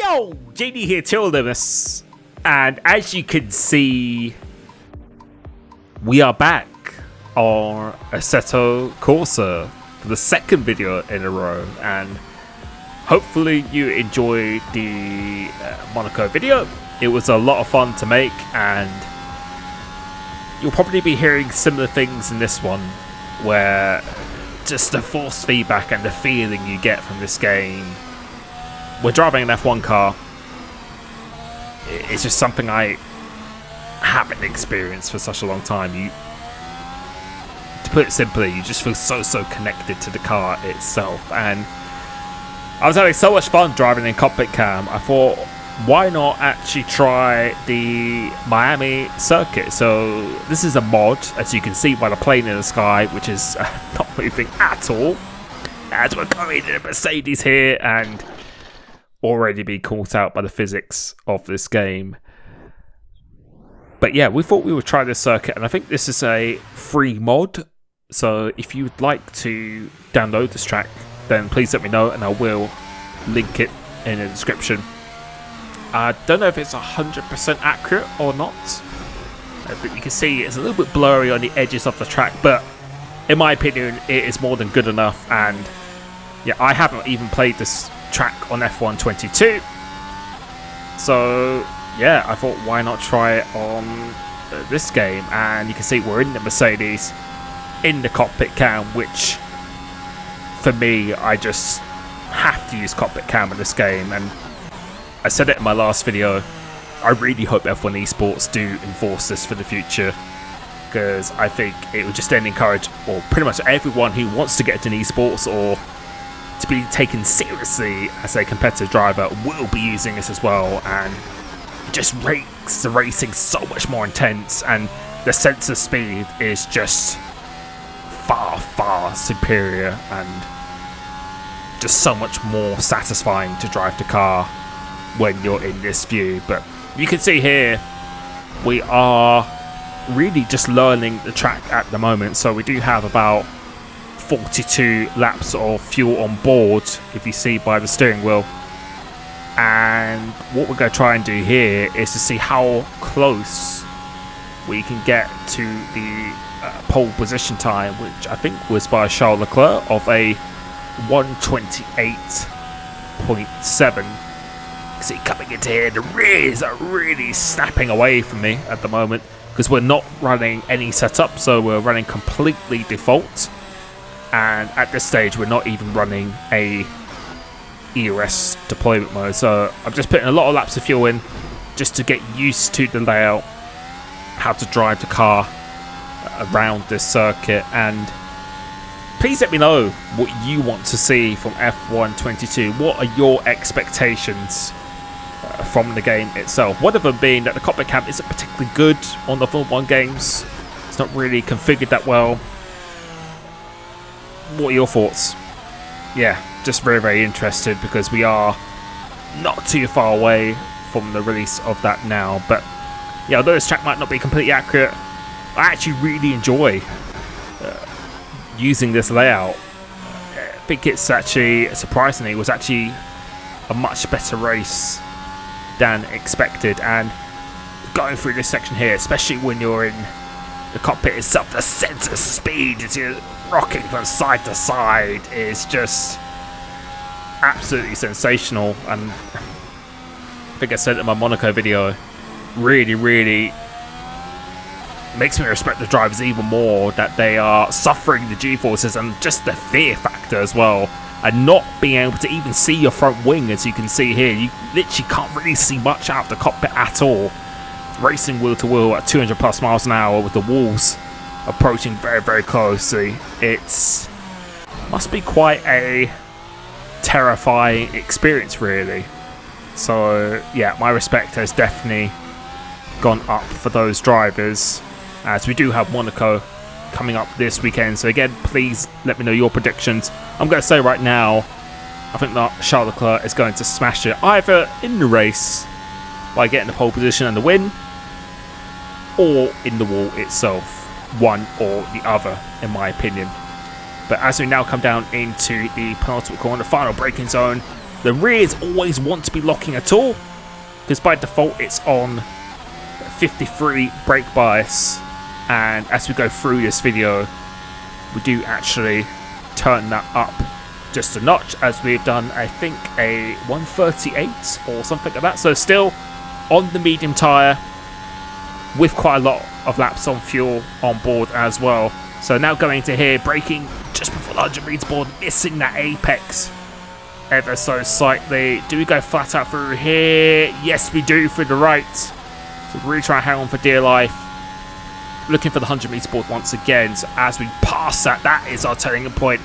Yo, JD here, Limitless, and as you can see, we are back on Assetto Corsa for the second video in a row, and hopefully you enjoyed the Monaco video. It was a lot of fun to make, and you'll probably be hearing similar things in this one, where just the forced feedback and the feeling you get from this game. We're driving an F1 car. It's just something I haven't experienced for such a long time. To put it simply, you just feel so connected to the car itself. And I was having so much fun driving in cockpit cam. I thought, why not actually try the Miami circuit? So this is a mod, as you can see by the plane in the sky, which is not moving at all. As we're going in a Mercedes here and already be caught out by the physics of this game. But yeah, we thought we would try this circuit, and I think this is a free mod. So if you'd like to download this track, then please let me know and I will link it in the description. I don't know if it's 100% accurate or not, but you can see it's a little bit blurry on the edges of the track, but in my opinion it is more than good enough. And yeah, I haven't even played this track on F1 22, so yeah, I thought why not try it on this game. And you can see we're in the Mercedes in the cockpit cam, which for me, I just have to use cockpit cam in this game. And I said it in my last video, I really hope F1 Esports do enforce this for the future, because I think it would just then encourage, or pretty much everyone who wants to get into esports or to be taken seriously as a competitive driver will be using this as well. And it just makes the racing so much more intense, and the sense of speed is just far superior, and just so much more satisfying to drive the car when you're in this view. But you can see here we are really just learning the track at the moment, so we do have about 42 laps of fuel on board, if you see by the steering wheel. And what we're going to try and do here is to see how close we can get to the pole position time, which I think was by Charles Leclerc, of a 128.7. See, coming into here, the rears are really snapping away from me at the moment, because we're not running any setup, so we're running completely default. And at this stage, we're not even running a ERS deployment mode. So I'm just putting a lot of laps of fuel in just to get used to the layout, how to drive the car around this circuit. And please let me know what you want to see from F1 22. What are your expectations from the game itself? One of them being that the cockpit cam isn't particularly good on the Formula 1 games. It's not really configured that well. What are your thoughts? Yeah, just very interested, because we are not too far away from the release of that now. But yeah, although this track might not be completely accurate, I actually really enjoy using this layout. I think it's actually, surprisingly, it was actually a much better race than expected. And going through this section here, especially when you're in the cockpit itself, the sense of speed as you're rocking from side to side is just absolutely sensational. And I think I said it in my Monaco video, really makes me respect the drivers even more, that they are suffering the G-forces and just the fear factor as well, and not being able to even see your front wing. As you can see here, you literally can't really see much out of the cockpit at all, racing wheel to wheel at 200 plus miles an hour with the walls approaching very closely. It's must be quite a terrifying experience, really. So yeah, my respect has definitely gone up for those drivers, as we do have Monaco coming up this weekend. So again, please let me know your predictions. I'm going to say right now, I think that Charles Leclerc is going to smash it, either in the race by getting the pole position and the win, or in the wall itself. One or the other, in my opinion. But as we now come down into the penultimate corner, final braking zone, The rears always want to be locking at all, because by default it's on 53 brake bias, and as we go through this video we do actually turn that up just a notch, as we've done I think a 138 or something like that, so still on the medium tyre with quite a lot of laps on fuel on board as well. So now going to here, braking just before the 100 meter board, missing that apex ever so slightly. Do we go flat out through here? Yes we do, through the right. So really trying to hang on for dear life. Looking for the 100 meter board once again. So as we pass that, that is our turning point.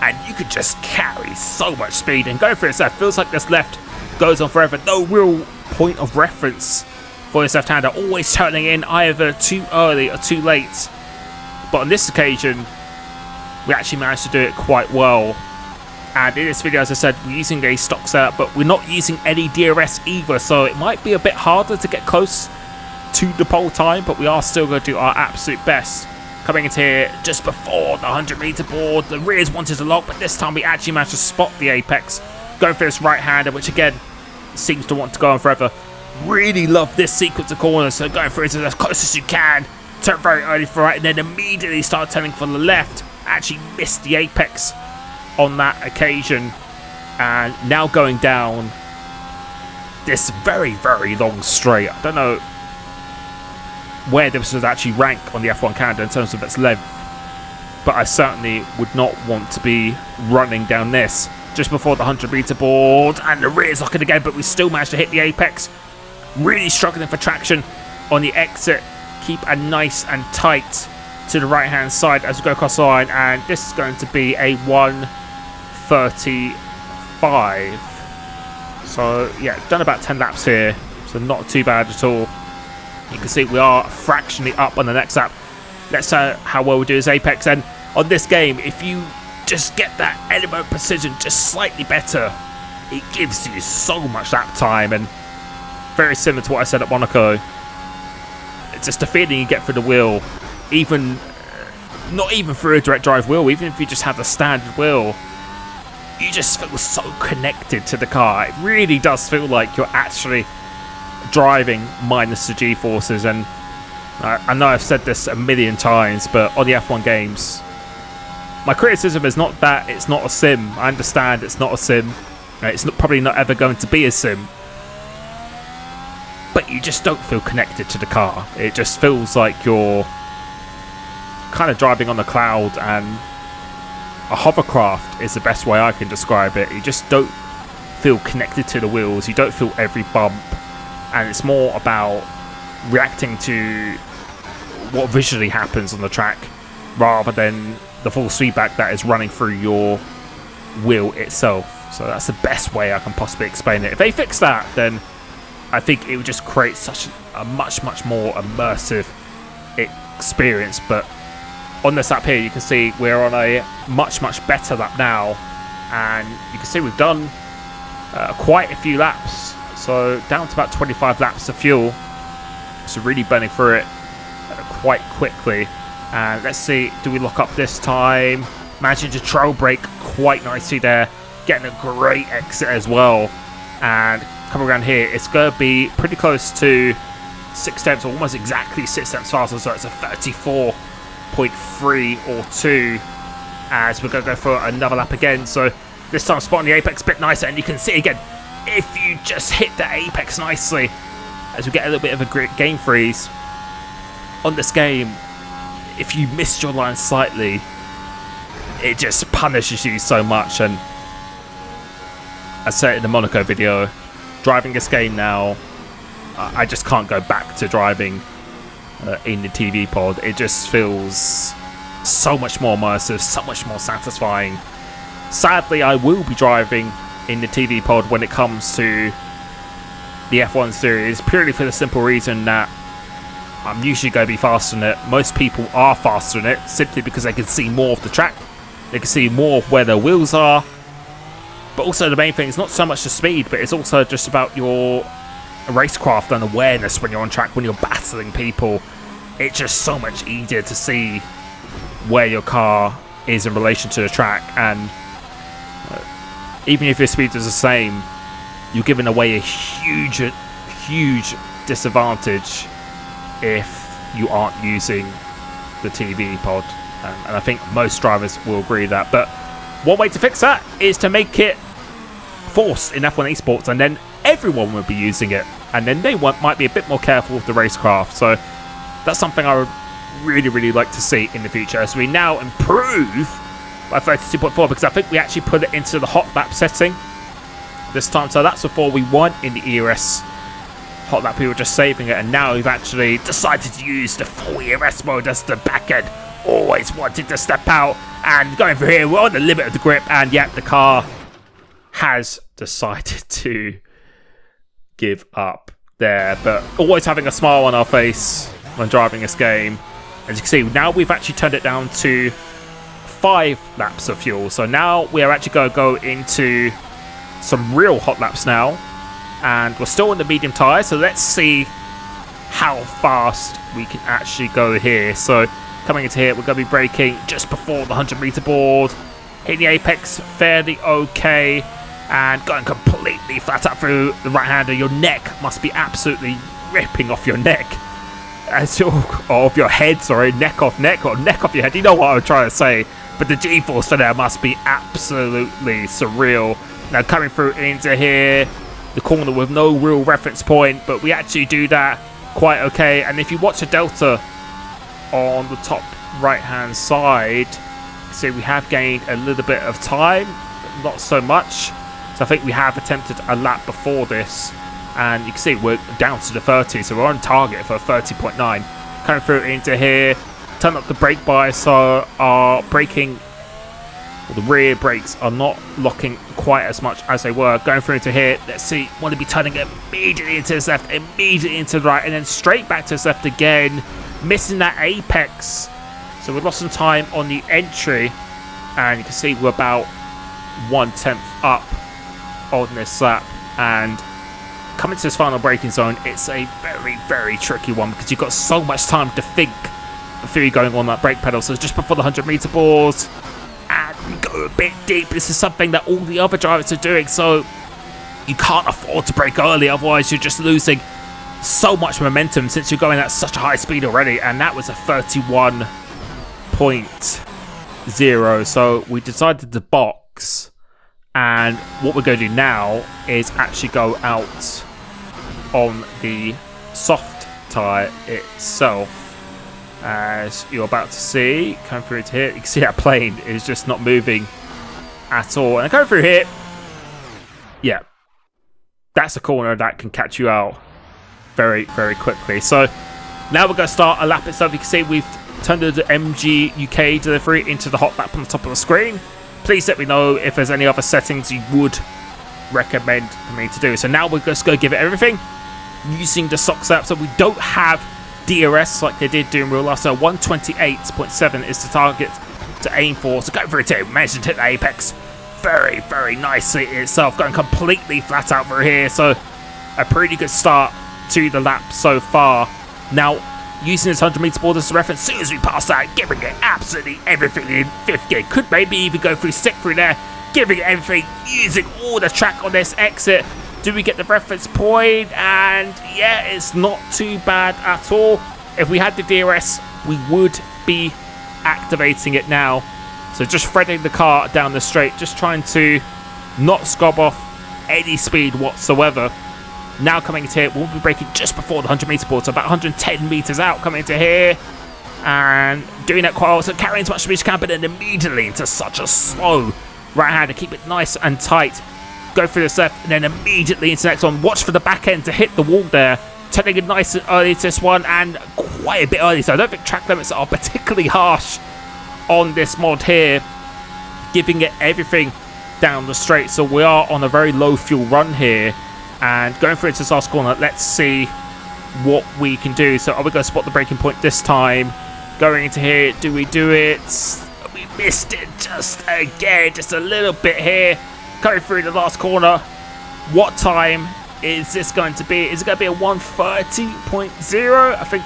And you could just carry so much speed and go for it. So it feels like this left goes on forever. No real point of reference for this left-hander. Always turning in either too early or too late. But on this occasion, we actually managed to do it quite well. And in this video, as I said, we're using a stock setup, but we're not using any DRS either. So it might be a bit harder to get close to the pole time, but we are still going to do our absolute best. Coming into here just before the 100 meter board, the rears wanted to lock, but this time we actually managed to spot the apex. Going for this right-hander, which again seems to want to go on forever. Really love this sequence of corners, so going for it as close as you can. Turn very early for right, and then immediately start turning for the left. Actually missed the apex on that occasion, and now going down this very, very long straight. I don't know where this would actually rank on the F1 calendar in terms of its length, but I certainly would not want to be running down this just before the 100 meter board, and the rear's locking again, but we still managed to hit the apex. Really struggling for traction on the exit. Keep a nice and tight to the right hand side as we go across the line, and this is going to be a 1:35. So yeah, done about 10 laps here, so not too bad at all. You can see we are fractionally up on the next lap. Let's see how well we do as apex. And on this game, if you just get that element of precision just slightly better, it gives you so much lap time. And very similar to what I said at Monaco, it's just the feeling you get through the wheel, even not even through a direct drive wheel, even if you just have the standard wheel, you just feel so connected to the car. It really does feel like you're actually driving minus the G-forces. And I know I've said this a million times, but on the F1 games, my criticism is not that it's not a sim. I understand it's not a sim. It's probably not ever going to be a sim. But you just don't feel connected to the car. It just feels like you're kind of driving on a cloud, and a hovercraft is the best way I can describe it. You just don't feel connected to the wheels. You don't feel every bump. And it's more about reacting to what visually happens on the track rather than the full feedback that is running through your wheel itself. So that's the best way I can possibly explain it. If they fix that, then I think it would just create such a much more immersive experience. But on this lap here, you can see we're on a much better lap now, and you can see we've done quite a few laps. So down to about 25 laps of fuel. So really burning through it quite quickly. And let's see, do we lock up this time? Managing to trail brake quite nicely there. Getting a great exit as well. And coming around here, it's going to be pretty close to 6 tenths, or almost exactly 6 tenths faster. So it's a 34.3 or 2. As we're going to go for another lap again. So this time spotting the apex a bit nicer. And you can see again, if you just hit the apex nicely, as we get a little bit of a great game freeze on this game, if you missed your line slightly, it just punishes you so much. And I said in the Monaco video, driving this game now, I just can't go back to driving in the TV pod. It just feels so much more immersive, so much more satisfying. Sadly, I will be driving in the TV pod when it comes to the F1 series, purely for the simple reason that I'm usually going to be faster than it. Most people are faster than it simply because they can see more of the track, they can see more of where their wheels are. But also the main thing is not so much the speed, but it's also just about your racecraft and awareness when you're on track, when you're battling people. It's just so much easier to see where your car is in relation to the track. And even if your speed is the same, you're giving away a huge disadvantage if you aren't using the TV pod. And I think most drivers will agree with that. But one way to fix that is to make it forced in F1 Esports, and then everyone will be using it, and then they might be a bit more careful with the racecraft. So that's something I would really like to see in the future, as we now improve by 32.4, because I think we actually put it into the hot lap setting this time. So that's before we weren't in the ERS hot lap, we were just saving it, and now we've actually decided to use the full ERS mode as the back end. Always wanted to step out, and going through here, we're on the limit of the grip, and yet the car has decided to give up there. But always having a smile on our face when driving this game. As you can see, now we've actually turned it down to 5 laps of fuel. So now we are actually going to go into some real hot laps now, and we're still in the medium tyre, so let's see how fast we can actually go here. So coming into here, we're going to be braking just before the 100-meter board, hitting the apex fairly okay, and going completely flat out through the right-hander. Your neck must be absolutely ripping off your neck, as your, or off your head, sorry, neck off your head. You know what I'm trying to say, but the G-force for there must be absolutely surreal. Now coming through into here, the corner with no real reference point, but we actually do that quite okay. And if you watch the delta on the top right-hand side, see we have gained a little bit of time, but not so much. So I think we have attempted a lap before this, and you can see we're down to the 30, so we're on target for 30.9. Coming through into here, turn up the brake bias, so our braking, the rear brakes are not locking quite as much as they were. Going through into here, let's see, want to be turning immediately into the left, immediately into the right, and then straight back to the left again, missing that apex. So we lost some time on the entry, and you can see we're about 1/10 up on this lap. And coming to this final braking zone, it's a very tricky one, because you've got so much time to think before you're going on that brake pedal. So just before the 100-meter boards, and we go a bit deep. This is something that all the other drivers are doing, so you can't afford to brake early, otherwise you're just losing so much momentum since you're going at such a high speed already. And that was a 31.0, so we decided to box. And what we're going to do now is actually go out on the soft tyre itself. As you're about to see, come through to here, you can see that plane is just not moving at all. And going through here, yeah, that's a corner that can catch you out very quickly. So now we're going to start a lap itself. You can see we've turned the MG UK delivery into the hot lap on the top of the screen. Please let me know if there's any other settings you would recommend for me to do. So now we're just going to give it everything using the SOX app. So we don't have DRS like they did do in real life. So 128.7 is the target to aim for. So go for it too. Managed to hit the apex very nicely itself. Going completely flat out through here. So a pretty good start to the lap so far. Now, using this 100-meter board as a reference, as soon as we pass that, giving it absolutely everything in 5th gear. Could maybe even go through 6th through there, giving it everything, using all the track on this exit. Do we get the reference point? And yeah, it's not too bad at all. If we had the DRS, we would be activating it now. So just threading the car down the straight, just trying to not scrub off any speed whatsoever. Now coming into here, we'll be braking just before the 100-meter board, so about 110 meters out, coming into here and doing that quite well. So carrying as much speed as you can, but then immediately into such a slow right hand to keep it nice and tight. Go through this left and then immediately into the next one. Watch for the back end to hit the wall there. Turning it nice and early to this one, and quite a bit early. So I don't think track limits are particularly harsh on this mod here, giving it everything down the straight. So we are on a very low fuel run here. And going through into this last corner, let's see what we can do. So are we going to spot the braking point this time? Going into here, do we do it? We missed it just again, just a little bit here. Going through the last corner. What time is this going to be? Is it going to be a 130.0? I think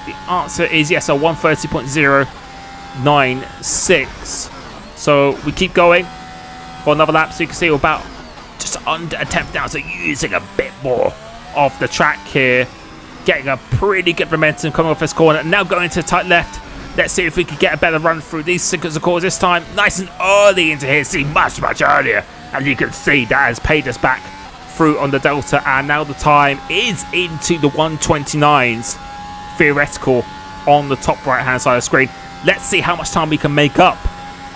the answer is yes, a 130.096. So we keep going. for another lap. So you can see we're about just under a tenth down. So using a bit more of the track here. Getting a pretty good momentum coming off this corner. Now going to the tight left. Let's see if we can get a better run through these sequence of corners this time. Nice and early into here. See, much earlier. And you can see that has paid us back through on the Delta. And now the time is into the 129s. Theoretical on the top right hand side of the screen. Let's see how much time we can make up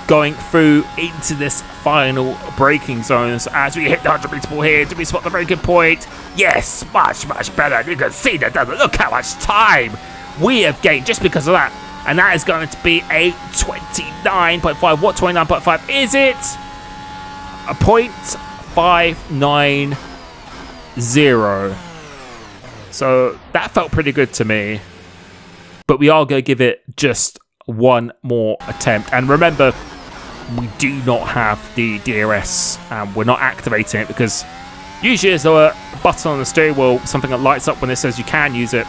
going through into this final braking zones as we hit the 100 meter ball here. Do we spot the very good point? Yes, much better. You can see that. Look how much time we have gained just because of that. And that is going to be a 29.5. What 29.5 is it? A 0.590. So that felt pretty good to me. But we are going to give it just one more attempt. And remember, we do not have the DRS and we're not activating it because usually there's a button on the steering wheel, something that lights up when it says you can use it,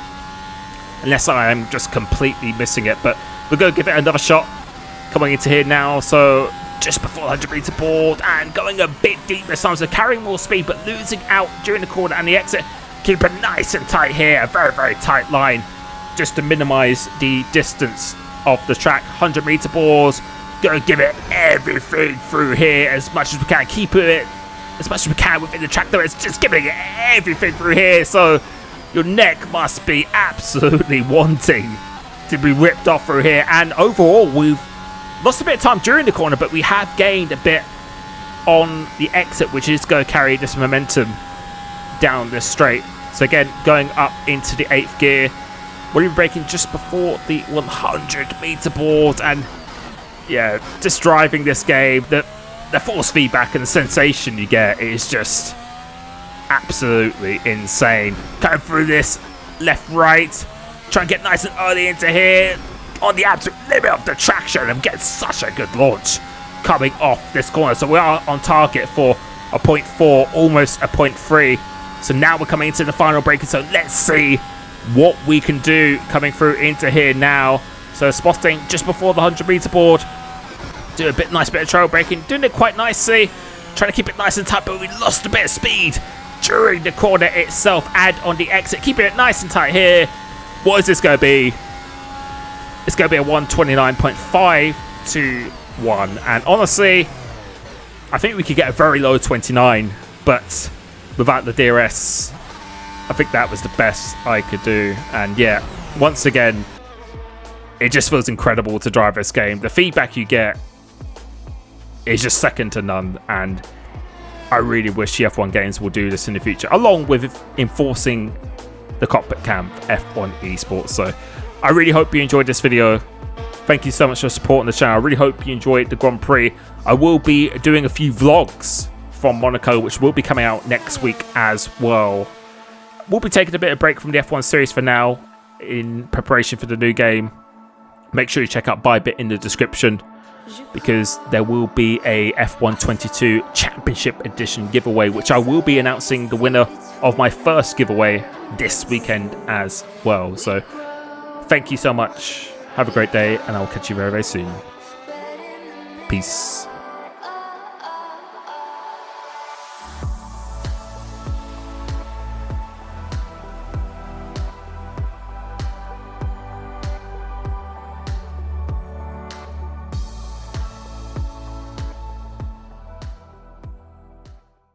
unless I am just completely missing it. But we're going to give it another shot coming into here now. So just before the 100 meter board and going a bit deep this time, so carrying more speed but losing out during the corner and the exit. Keep it nice and tight here, a very tight line just to minimize the distance of the track. 100 meter boards, gonna give it everything through here as much as we can. Keep it as much as we can within the track though. It's just giving it everything through here. So your neck must be absolutely wanting to be ripped off through here. And overall, we've lost a bit of time during the corner, but we have gained a bit on the exit, which is going to carry this momentum down this straight. So again, going up into the 8th gear. We're braking just before the 100 meter board, and yeah, just driving this game, the force feedback and the sensation you get is just absolutely insane. Going through this left right, try and get nice and early into here on the absolute limit of the traction and get such a good launch coming off this corner. So we are on target for a 0.4, almost a 0.3. So now we're coming into the final braking, so let's see what we can do coming through into here now. So spotting just before the 100 meter board, do a nice bit of trail braking, doing it quite nicely, trying to keep it nice and tight, but we lost a bit of speed during the corner itself and on the exit. Keeping it nice and tight here. What is this going to be? It's going to be a 129.521, and honestly, I think we could get a very low 29, but without the DRS, I think that was the best I could do. And yeah, once again, it just feels incredible to drive this game. The feedback you get is just second to none, and I really wish the F1 games will do this in the future, along with enforcing the cockpit cam for F1 esports. So I really hope you enjoyed this video. Thank you so much for supporting the channel. I really hope you enjoyed the Grand Prix. I will be doing a few vlogs from Monaco, which will be coming out next week as well. We'll be taking a bit of break from the F1 series for now in preparation for the new game. Make sure you check out Bybit in the description, because there will be a F1 22 Championship Edition giveaway, which I will be announcing the winner of my first giveaway this weekend as well. So thank you so much. Have a great day, and I will catch you very soon. Peace.